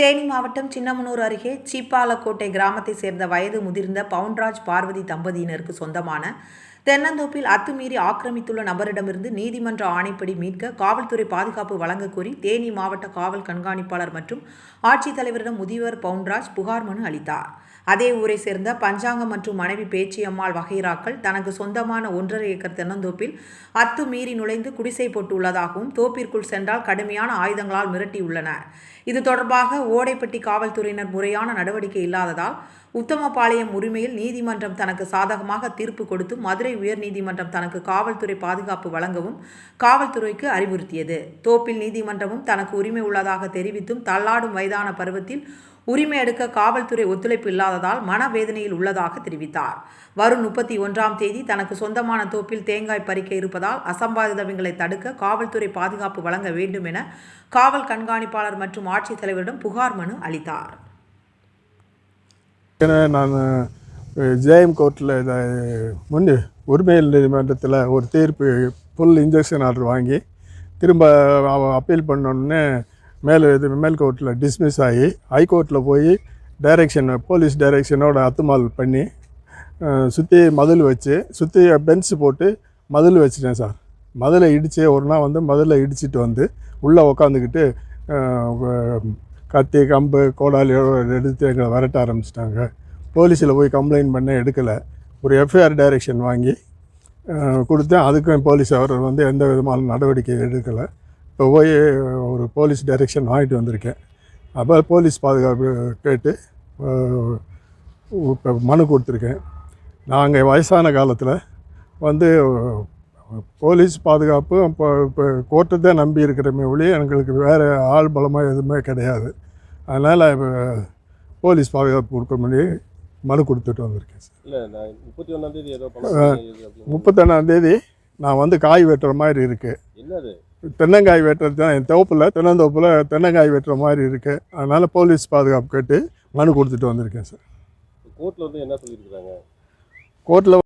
தேனி மாவட்டம் சின்னமனூர் அருகே சீப்பாலக்கோட்டை கிராமத்தை சேர்ந்த வயது முதிர்ந்த பவுன்ராஜ் பார்வதி தம்பதியினருக்கு சொந்தமான தென்னந்தோப்பில் அத்துமீறி ஆக்கிரமித்துள்ள நபரிடமிருந்து நீதிமன்ற ஆணைப்படி மீட்க காவல்துறை பாதுகாப்பு வழங்க கோரி தேனி மாவட்ட காவல் கண்காணிப்பாளர் மற்றும் ஆட்சித்தலைவரிடம் முதியவர் பவுன்ராஜ் புகார் மனு அளித்தார். அதே ஊரை சேர்ந்த பஞ்சாங்கம் மற்றும் மனைவி பேச்சியம்மாள் வகைராக்கள் தனக்கு சொந்தமான 1.5 ஏக்கர் தென்னந்தோப்பில் அத்துமீறி நுழைந்து குடிசை போட்டுள்ளதாகவும் தோப்பிற்குள் சென்றால் கடுமையான ஆயுதங்களால் மிரட்டியுள்ளனர். இது தொடர்பாக ஓடைப்பட்டி காவல்துறையினர் முறையான நடவடிக்கை இல்லாததால் உத்தமபாளையம் உரிமையில் நீதிமன்றம் தனக்கு சாதகமாக தீர்ப்பு கொடுத்து மதுரை உயர்நீதிமன்றம் தனக்கு காவல்துறை பாதுகாப்பு வழங்கவும் காவல்துறைக்கு அறிவுறுத்தியது. தோப்பில் நீதிமன்றமும் தனக்கு உரிமை உள்ளதாக தெரிவித்தும் தள்ளாடும் வயதான பருவத்தில் உரிமை எடுக்க காவல்துறை ஒத்துழைப்பு இல்லாததால் மனவேதனையில் உள்ளதாக தெரிவித்தார். வரும் 31ஆம் தேதி தனக்கு சொந்தமான தோப்பில் தேங்காய் பறிக்க இருப்பதால் அசம்பாவிதங்களை தடுக்க காவல்துறை பாதுகாப்பு வழங்க வேண்டும் என காவல் கண்காணிப்பாளர் மற்றும் ஆட்சித்தலைவரிடம் புகார் மனு அளித்தார். நான் ஜேஎம் கோர்ட்டில் உரிமையியல் நீதிமன்றத்தில் ஒரு தீர்ப்பு ஃபுல் இன்ஜெக்ஷன் ஆர்டர் வாங்கி திரும்ப அப்பீல் பண்ணோன்னே மேல் கோர்ட்டில் டிஸ்மிஸ் ஆகி ஹைகோர்ட்டில் போய் போலீஸ் டைரெக்ஷனோட அத்துமால் பண்ணி சுற்றி மதில் வச்சு சுற்றி பென்ச் போட்டு மதில் வச்சுட்டேன் சார். மதிலை இடித்து ஒரு நாள் மதிலை இடிச்சிட்டு உள்ளே உக்காந்துக்கிட்டு கத்தி கம்பு கோடாலியோட எடுத்து எங்களை விரட்ட ஆரம்பிச்சிட்டாங்க. போலீஸில் போய் கம்ப்ளைண்ட் பண்ண எடுக்கலை. ஒரு எஃப்ஐஆர் டைரெக்ஷன் வாங்கி கொடுத்தேன். அதுக்கும் போலீஸ் அவர் எந்த விதமான நடவடிக்கை எடுக்கலை. இப்போ போய் ஒரு போலீஸ் டைரெக்ஷன் வாங்கிட்டு வந்திருக்கேன். அப்போ போலீஸ் பாதுகாப்பு கேட்டு இப்போ மனு கொடுத்துருக்கேன். நாங்கள் வயசான காலத்தில் போலீஸ் பாதுகாப்பு இப்போ கோர்ட்டை தான் நம்பி இருக்கிறமே ஒழிய எங்களுக்கு வேறு ஆள் பலமாக எதுவுமே கிடையாது. அதனால் இப்போ போலீஸ் பாதுகாப்பு கொடுக்க முடிய மனு கொடுத்துட்டு வந்திருக்கேன் சார். இல்லை, நான் 31ஆந்தேதி நான் காய் வெட்டுற மாதிரி இருக்குது. என்னது? தென்னங்காய் வெட்டுறது தான். என் தென்னந்தோப்பில் தென்னங்காய் வெட்டுற மாதிரி இருக்குது. அதனால் போலீஸ் பாதுகாப்பு கேட்டு மனு கொடுத்துட்டு வந்திருக்கேன் சார். கோர்ட்டில் என்ன சொல்லியிருக்கிறாங்க? கோர்ட்டில்